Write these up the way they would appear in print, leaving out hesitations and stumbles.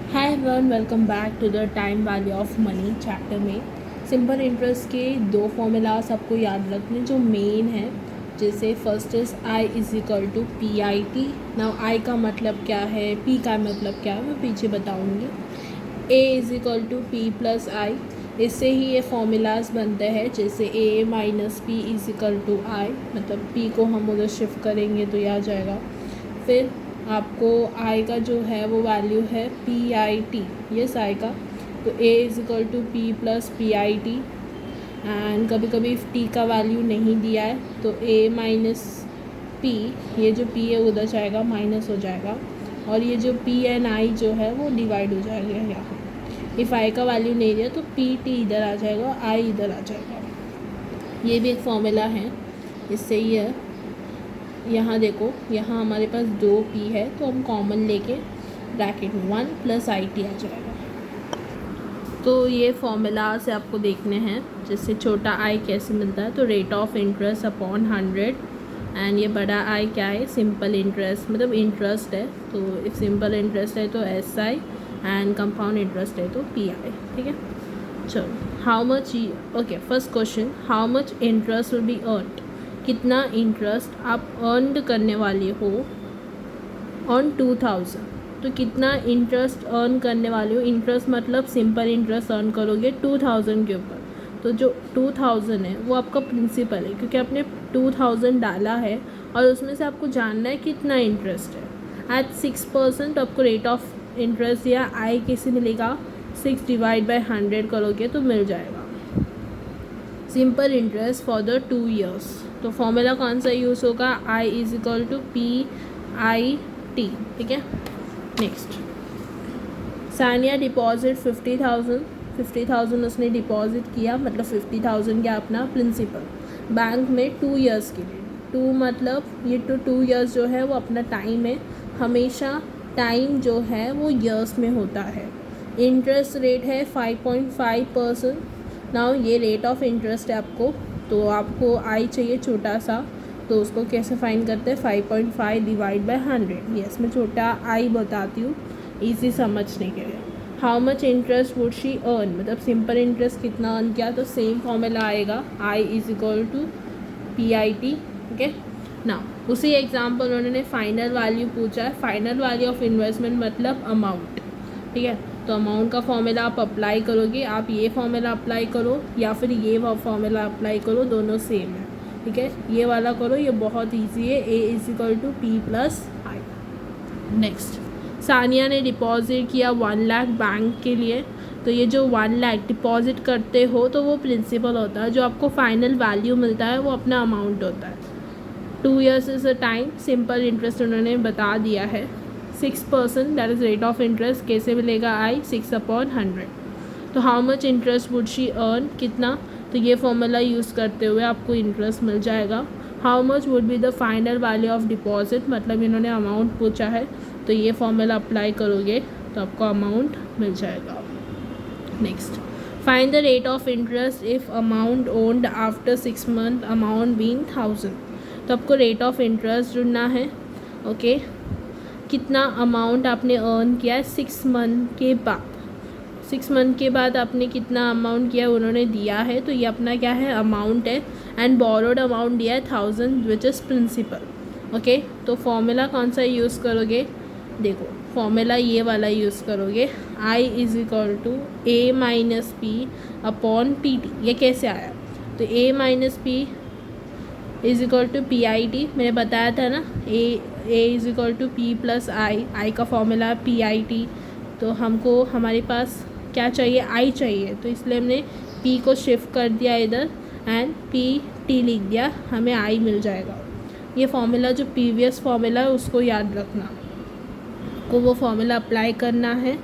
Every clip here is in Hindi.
Hi everyone, welcome back to the time value of money chapter में सिंपल इंटरेस्ट के दो फॉर्मूलाज आपको याद रखने जो मेन है। जैसे first is I is equal to P I T. Now I का मतलब क्या है, पी का मतलब क्या है, मैं पीछे बताऊंगी। A is equal to P plus I, इससे ही ये फॉर्मूलाज बनते हैं। जैसे A minus P is equal to I, मतलब पी को हम उधर शिफ्ट करेंगे तो ये आ जाएगा। फिर आपको आई का जो है वो वैल्यू है P I T, S I का, तो A is equal to P plus P I T. And कभी कभी टी का वैल्यू नहीं दिया है तो ए माइनस पी, ये जो पी है उधर जाएगा, माइनस हो जाएगा, और ये जो पी एंड आई जो है वो डिवाइड हो जाएगा यहाँ। इफ़ आई का वैल्यू नहीं दिया तो पी टी इधर आ जाएगा, आई इधर आ जाएगा। ये भी एक फॉर्मूला है, इससे ही है। यहाँ देखो, यहाँ हमारे पास दो पी है तो हम कॉमन लेके ब्रैकेट में 1 प्लस आई टी आ जाएगा। तो ये फॉर्मूला से आपको देखने हैं, जैसे छोटा आई कैसे मिलता है, तो rate of interest upon 100, and ये बड़ा आई क्या है, सिंपल इंटरेस्ट, मतलब इंटरेस्ट है। तो इफ सिंपल इंटरेस्ट है तो S I, and compound interest है तो पी आई। ठीक है, चलो how much, okay first question, how much interest will be earned, कितना इंटरेस्ट आप अर्न करने वाले हो ऑन 2000। तो कितना इंटरेस्ट अर्न करने वाले हो, इंटरेस्ट मतलब सिंपल इंटरेस्ट अर्न करोगे 2000 के ऊपर। तो जो 2000 है वो आपका प्रिंसिपल है, क्योंकि आपने 2000 डाला है और उसमें से आपको जानना है कितना इंटरेस्ट है। एट 6% तो आपको रेट ऑफ इंटरेस्ट या आई कैसे मिलेगा, 6 डिवाइड बाई 100 करोगे तो मिल जाएगा simple interest for the 2 years. तो फॉर्मूला कौन सा यूज़ होगा, I is equal to P I T. ठीक है, नेक्स्ट, सानिया डिपॉजिट 50,000 उसने डिपॉजिट किया, मतलब 50,000 क्या अपना प्रिंसिपल बैंक में 2 ईयर्स के लिए। 2 मतलब ये 2 ईयर्स जो है वो अपना टाइम है, हमेशा टाइम जो है वो ईयर्स में होता है। इंटरेस्ट रेट है 5.5%। नाउ ये रेट ऑफ इंटरेस्ट है आपको, तो आपको आई चाहिए छोटा सा, तो उसको कैसे फाइंड करते हैं, 5.5 डिवाइड बाई 100। यस, मैं छोटा आई बताती हूँ इजी समझने के लिए। How much interest would she earn, मतलब सिंपल इंटरेस्ट कितना अर्न किया, तो सेम फॉर्मूला आएगा, I is equal to P I T. Okay, ना उसी एग्जाम्पल उन्होंने फाइनल वैल्यू पूछा है, फाइनल वैल्यू ऑफ इन्वेस्टमेंट मतलब अमाउंट। ठीक है, तो अमाउंट का फॉर्मूला आप अप्लाई करोगे, आप ये फॉर्मूला अप्लाई करो या फिर ये फॉर्मूला अप्लाई करो, दोनों सेम है। ठीक है, ये वाला करो, ये बहुत इजी है, A is equal to P plus I. Next, Sania ने डिपॉजिट किया 1 लाख बैंक के लिए। तो ये जो 1 लाख डिपॉजिट करते हो तो वो प्रिंसिपल होता है, जो आपको फाइनल वैल्यू मिलता है वो अपना अमाउंट होता है। 2 years is a time, simple interest उन्होंने बता दिया है 6%, that is rate of interest, कैसे मिलेगा आई, 6/100। तो how much interest would she earn, कितना, तो ये फॉर्मूला यूज़ करते हुए आपको इंटरेस्ट मिल जाएगा। How much would be the final value of deposit, मतलब इन्होंने अमाउंट पूछा है, तो ये फॉर्मूला अप्लाई करोगे तो आपको अमाउंट मिल जाएगा। Next, find the rate of interest if amount owned after 6 month, amount being 1000। तो आपको रेट ऑफ इंटरेस्ट ढूंढना है। ओके, कितना अमाउंट आपने अर्न किया है 6 मंथ के बाद, 6 मंथ के बाद आपने कितना अमाउंट किया उन्होंने दिया है, तो ये अपना क्या है, अमाउंट है। एंड बोरोड अमाउंट दिया है 1000 विच इज़ प्रिंसिपल। ओके, तो फॉर्मूला कौन सा यूज़ करोगे, देखो फॉर्मूला ये वाला यूज़ करोगे, I is equal to A minus P upon P T. ये कैसे आया, तो A minus P is equal to P I T, मैंने बताया था ना, A is equal to P plus I का फॉर्मूला पी आई टी। तो हमको हमारे पास क्या चाहिए, आई चाहिए, तो इसलिए हमने पी को शिफ्ट कर दिया इधर एंड पी टी लिख दिया, हमें आई मिल जाएगा। ये फॉर्मूला जो प्रीवियस फॉर्मूला है उसको याद रखना, को वो फॉर्मूला अप्लाई करना है।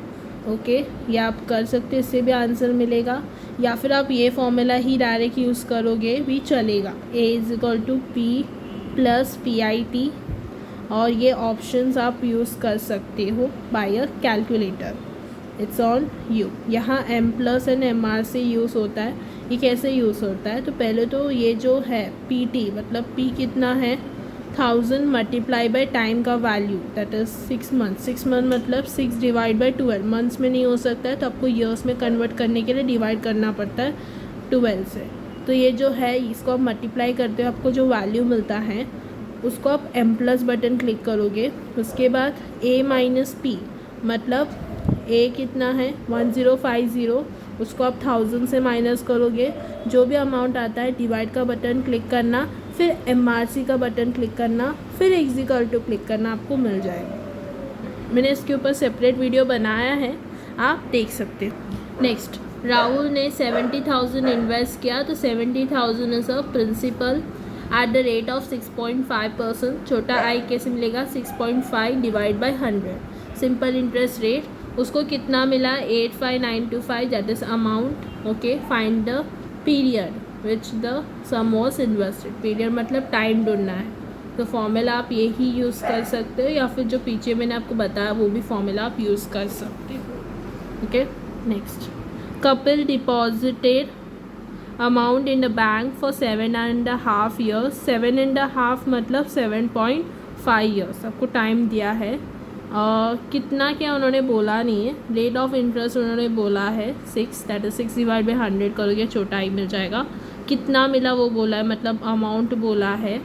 ओके, ये आप कर सकते, इससे भी आंसर मिलेगा, या फिर आप ये फॉर्मूला ही डायरेक्ट यूज़ करोगे भी चलेगा, A is equal to P plus P I T. और ये ऑप्शंस आप यूज़ कर सकते हो by a calculator, it's on you. यहाँ M plus and M R से यूज़ होता है, ये कैसे यूज़ होता है, तो पहले तो ये जो है पी टी, मतलब पी कितना है 1000 मल्टीप्लाई बाई टाइम का value that is 6 month. 6 month मतलब 6 डिवाइड बाई 12, मंथ्स में नहीं हो सकता है तो आपको ईयर्स में कन्वर्ट करने के लिए डिवाइड करना पड़ता है 12 से। तो ये जो है इसको आप मल्टीप्लाई करते हो, आपको जो वैल्यू मिलता है उसको आप m प्लस बटन क्लिक करोगे। उसके बाद a माइनस पी मतलब a कितना है 1050, उसको आप 1000 से माइनस करोगे, जो भी अमाउंट आता है डिवाइड का बटन क्लिक करना, फिर MRC का बटन क्लिक करना, फिर इक्वल टू क्लिक करना, आपको मिल जाएगा। मैंने इसके ऊपर सेपरेट वीडियो बनाया है, आप देख सकते हो। नेक्स्ट, राहुल ने 70,000 इन्वेस्ट किया तो 70,000 is a principal at the rate of 6.5%। छोटा आई कैसे मिलेगा 6.5 divide by 100, simple interest rate. उसको कितना मिला 85925 that is amount. Okay, find the period which the sum was invested. Period मतलब टाइम ढूंढना है, तो फॉर्मूला आप यही यूज़ कर सकते हो या फिर जो पीछे मैंने आपको बताया वो भी फॉर्मूला आप यूज़ कर सकते हो। Okay, next, Kapil deposited amount in the bank for 7.5 years। 7.5 मतलब 7.5 years आपको टाइम दिया है। कितना क्या उन्होंने बोला नहीं है। रेट ऑफ इंटरेस्ट उन्होंने बोला है 6, दैट इज 6 डिवाइड बाई 100 करोगे छोटा ही मिल जाएगा। कितना मिला वो बोला है, मतलब अमाउंट बोला है,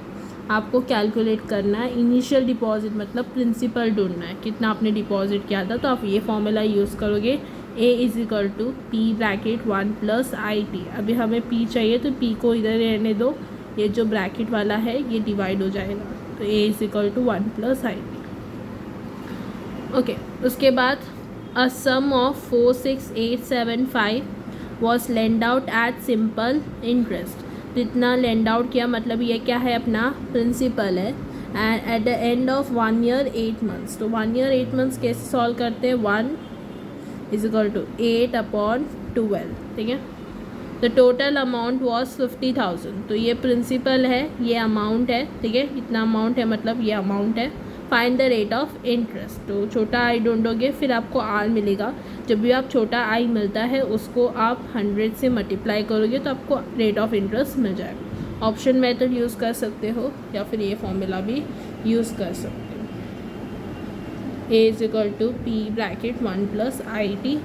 आपको कैलकुलेट करना है। इनिशियल डिपॉजिट मतलब प्रिंसिपल ढूंढना है, कितना आपने डिपॉजिट किया था, तो आप ये फॉर्मूला यूज़ करोगे A is equal to P bracket 1 plus IT। अभी हमें P चाहिए तो P को इधर रहने दो, ये जो ब्रैकेट वाला है ये डिवाइड हो जाएगा, तो A is equal to 1 plus IT। Okay, उसके बाद a sum of 46875 was lent out at simple interest. जितना लेंड आउट किया मतलब ये क्या है, अपना प्रिंसिपल है। And at the end of 1 year 8 months, तो 1 year 8 months कैसे सॉल्व करते हैं, 1 इज इक्वल टू 8/12, ठीक है। द टोटल अमाउंट वॉज 50,000, तो ये प्रिंसिपल है, ये अमाउंट है, ठीक है। इतना अमाउंट है मतलब ये अमाउंट है। Find the rate of interest, तो छोटा आई ढूंढोगे फिर आपको आर मिलेगा। जब भी आप छोटा आई मिलता है उसको आप 100 से मल्टीप्लाई करोगे तो आपको रेट ऑफ इंटरेस्ट मिल जाएगा। ऑप्शन मेथड यूज़ कर सकते हो या फिर ये फॉर्मूला भी यूज़ कर सकते हो। A is equal to P bracket 1 plus IT,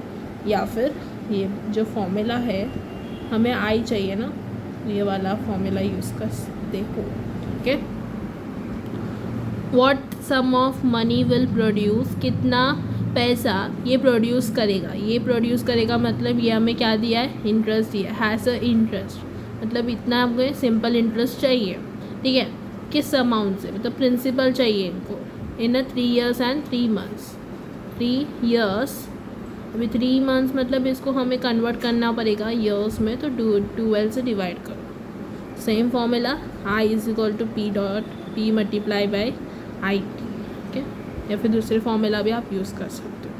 या फिर ये जो फॉर्मूला है हमें आई चाहिए ना, ये वाला फॉर्मूला यूज़ कर सकते हो। Okay, what sum of money will produce, कितना पैसा ये प्रोड्यूस करेगा। ये प्रोड्यूस करेगा मतलब ये हमें क्या दिया है, इंटरेस्ट दिया है, हैज़ अ इंटरेस्ट मतलब इतना आपको सिंपल इंटरेस्ट चाहिए, ठीक है। किस अमाउंट से, मतलब प्रिंसिपल चाहिए इनको इन 3 years and 3 months। 3 years, अभी 3 months मतलब इसको हमें कन्वर्ट करना पड़ेगा ईयर्स में, तो 12 से डिवाइड करो। Same formula I is equal to P dot P multiply by IT, okay. या फिर दूसरे फॉर्मूला भी आप यूज़ कर सकते हो।